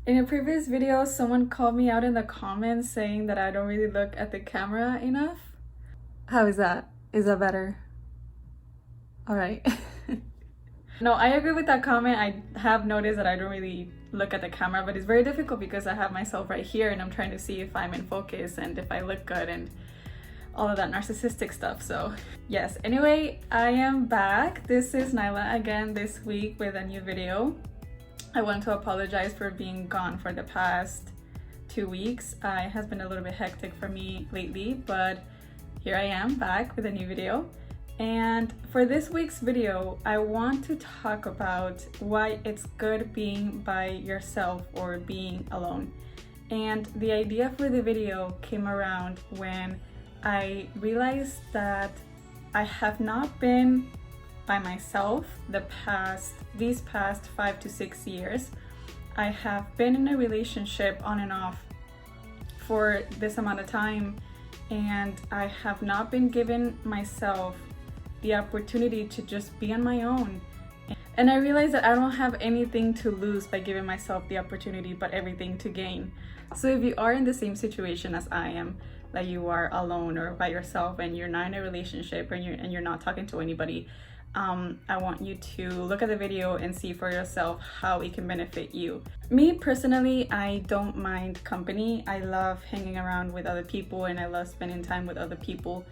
In a previous video, someone called me out in the comments saying that I don't really look at the camera enough. How is that? Is that better? All right. No, I agree with that comment. I have noticed that I don't really look at the camera, but it's very difficult because I have myself right here and I'm trying to see if I'm in focus and if I look good and all of that narcissistic stuff. So yes, anyway, I am back. This is Nyla again this week with a new video. I want to apologize for being gone for the past 2 weeks. It has been a little bit hectic for me lately, but here I am back with a new video. And for this week's video, I want to talk about why it's good being by yourself or being alone. And the idea for the video came around when I realized that I have not been by myself these past 5 to 6 years. I have been in a relationship on and off for this amount of time, and I have not been given myself the opportunity to just be on my own. And I realized that I don't have anything to lose by giving myself the opportunity, but everything to gain. So if you are in the same situation as I am, that you are alone or by yourself and you're not in a relationship and you're not talking to anybody, I want you to look at the video and see for yourself how it can benefit you. Me personally, I don't mind company. I love hanging around with other people and I love spending time with other people.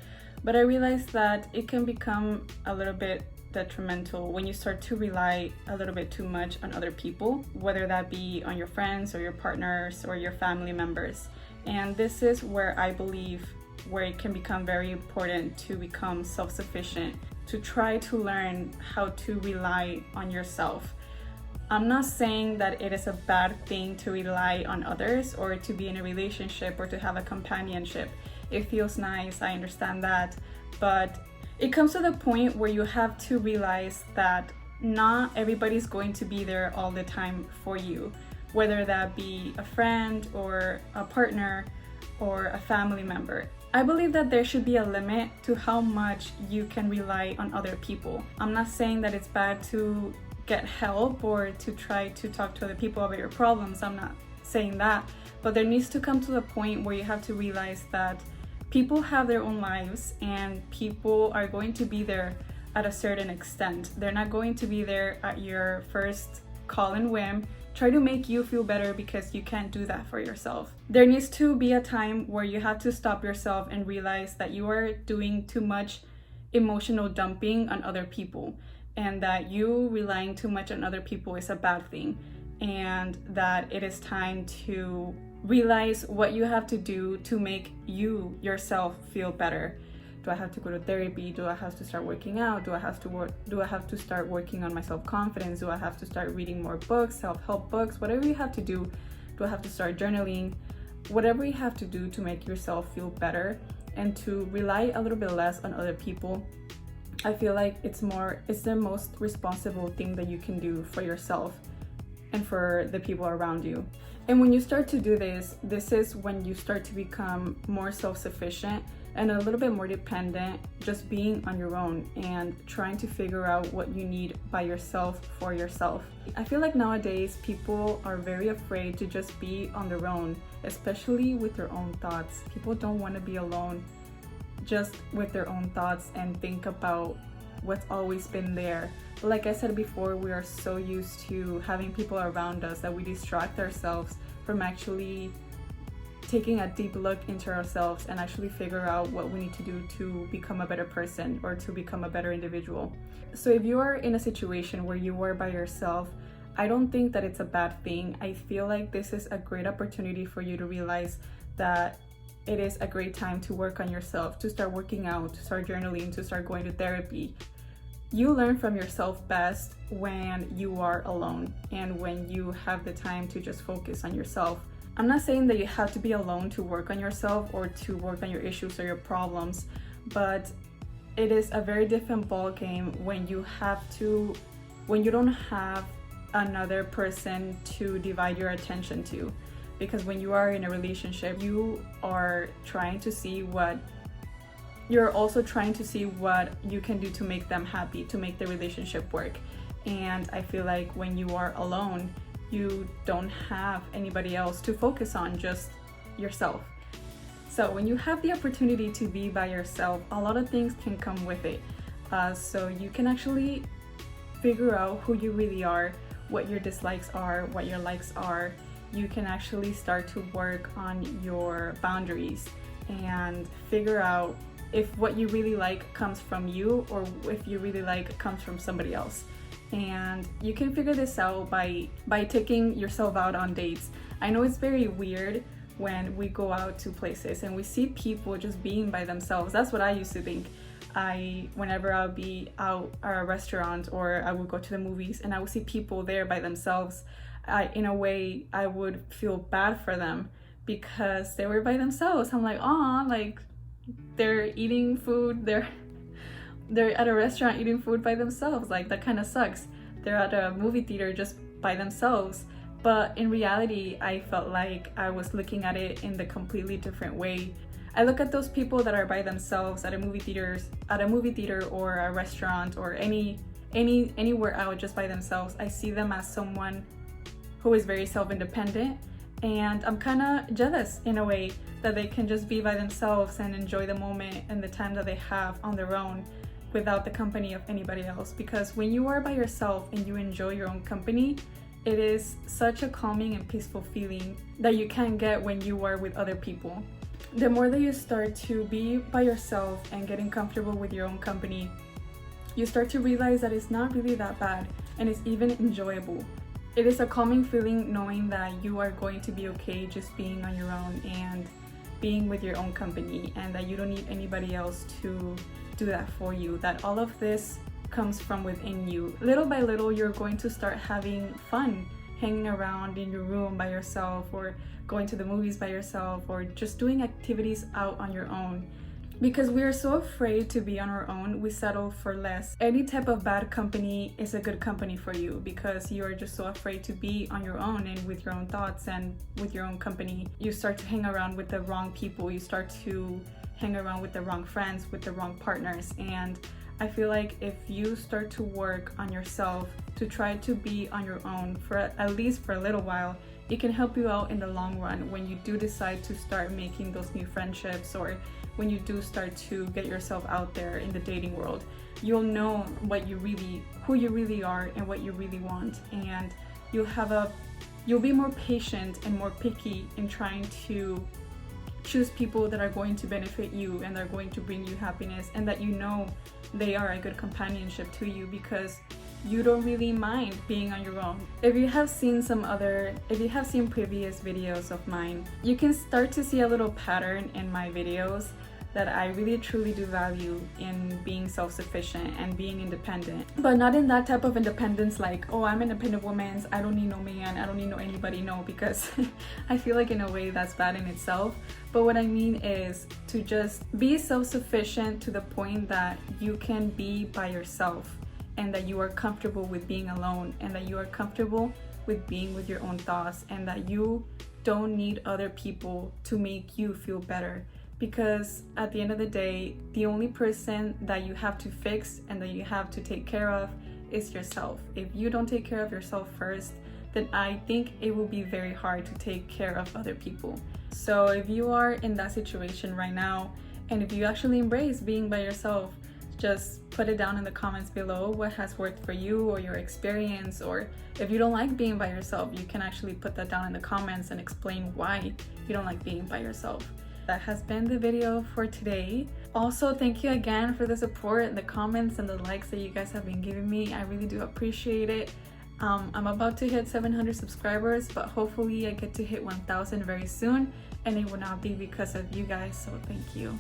But I realized that it can become a little bit detrimental when you start to rely a little bit too much on other people, whether that be on your friends or your partners or your family members. And this is where I believe where it can become very important to become self-sufficient, to try to learn how to rely on yourself. I'm not saying that it is a bad thing to rely on others or to be in a relationship or to have a companionship. It feels nice, I understand that, but it comes to the point where you have to realize that not everybody's going to be there all the time for you, whether that be a friend or a partner or a family member. I believe that there should be a limit to how much you can rely on other people. I'm not saying that it's bad to get help or to try to talk to other people about your problems. I'm not saying that, but there needs to come to the point where you have to realize that people have their own lives and people are going to be there at a certain extent. They're not going to be there at your first call and whim, try to make you feel better because you can't do that for yourself. There needs to be a time where you have to stop yourself and realize that you are doing too much emotional dumping on other people and that you relying too much on other people is a bad thing, and that it is time to realize what you have to do to make you yourself feel better. Do I have to go to therapy? Do I have to start working out? Do I have to start working on my self-confidence? Do I have to start reading more books, self-help books? Whatever you have to do. Do I have to start journaling? Whatever you have to do to make yourself feel better and to rely a little bit less on other people. I feel like it's the most responsible thing that you can do for yourself and for the people around you. And when you start to do this is when you start to become more self-sufficient and a little bit more dependent, just being on your own and trying to figure out what you need by yourself for yourself. I feel like nowadays people are very afraid to just be on their own, especially with their own thoughts. People don't want to be alone just with their own thoughts and think about what's always been there. But like I said before, we are so used to having people around us that we distract ourselves from actually taking a deep look into ourselves and actually figure out what we need to do to become a better person or to become a better individual. So if you are in a situation where you are by yourself, I don't think that it's a bad thing. I feel like this is a great opportunity for you to realize that it is a great time to work on yourself, to start working out, to start journaling, to start going to therapy. You learn from yourself best when you are alone and when you have the time to just focus on yourself. I'm not saying that you have to be alone to work on yourself or to work on your issues or your problems, but it is a very different ball game when you don't have another person to divide your attention to. Because when you are in a relationship, you are trying to see what you're also trying to see what you can do to make them happy, to make the relationship work. And I feel like when you are alone, you don't have anybody else to focus on, just yourself. So when you have the opportunity to be by yourself, a lot of things can come with it. So you can actually figure out who you really are, what your dislikes are, what your likes are. You can actually start to work on your boundaries and figure out if what you really like comes from you or if you really like comes from somebody else. And you can figure this out by taking yourself out on dates. I know it's very weird when we go out to places and we see people just being by themselves. That's what I used to think. Whenever I'll be out at a restaurant or I would go to the movies and I would see people there by themselves, in a way I would feel bad for them because they were by themselves. I'm like, oh, like they're eating food, they're at a restaurant eating food by themselves. Like, that kind of sucks. They're at a movie theater just by themselves. But in reality, I felt like I was looking at it in the completely different way. I look at those people that are by themselves at a movie theater or a restaurant or anywhere out just by themselves. I see them as someone who is very self-independent, and I'm kind of jealous in a way that they can just be by themselves and enjoy the moment and the time that they have on their own without the company of anybody else. Because when you are by yourself and you enjoy your own company, it is such a calming and peaceful feeling that you can't get when you are with other people. The more that you start to be by yourself and getting comfortable with your own company, you start to realize that it's not really that bad and it's even enjoyable. It is a calming feeling knowing that you are going to be okay just being on your own and being with your own company, and that you don't need anybody else to do that for you, that all of this comes from within you. Little by little, you're going to start having fun hanging around in your room by yourself, or going to the movies by yourself, or just doing activities out on your own. Because we are so afraid to be on our own, we settle for less. Any type of bad company is a good company for you because you are just so afraid to be on your own and with your own thoughts and with your own company. You start to hang around with the wrong people. You start to hang around with the wrong friends, with the wrong partners. And I feel like if you start to work on yourself to try to be on your own for at least for a little while, it can help you out in the long run when you do decide to start making those new friendships, or when you do start to get yourself out there in the dating world. You'll know who you really are and what you really want, and you'll be more patient and more picky in trying to choose people that are going to benefit you and are going to bring you happiness, and that you know they are a good companionship to you because you don't really mind being on your own. If you have seen previous videos of mine, you can start to see a little pattern in my videos that I really truly do value in being self-sufficient and being independent. But not in that type of independence like, oh, I'm an independent woman, I don't need no man, I don't need no anybody, no, because I feel like in a way that's bad in itself. But what I mean is to just be self-sufficient to the point that you can be by yourself, and that you are comfortable with being alone, and that you are comfortable with being with your own thoughts, and that you don't need other people to make you feel better. Because at the end of the day, the only person that you have to fix and that you have to take care of is yourself. If you don't take care of yourself first, then I think it will be very hard to take care of other people. So if you are in that situation right now, and if you actually embrace being by yourself, just put it down in the comments below what has worked for you or your experience. Or if you don't like being by yourself, you can actually put that down in the comments and explain why you don't like being by yourself. That has been the video for today. Also, thank you again for the support, the comments, and the likes that you guys have been giving me. I really do appreciate it. I'm about to hit 700 subscribers, but hopefully I get to hit 1,000 very soon, and it will not be because of you guys, so thank you.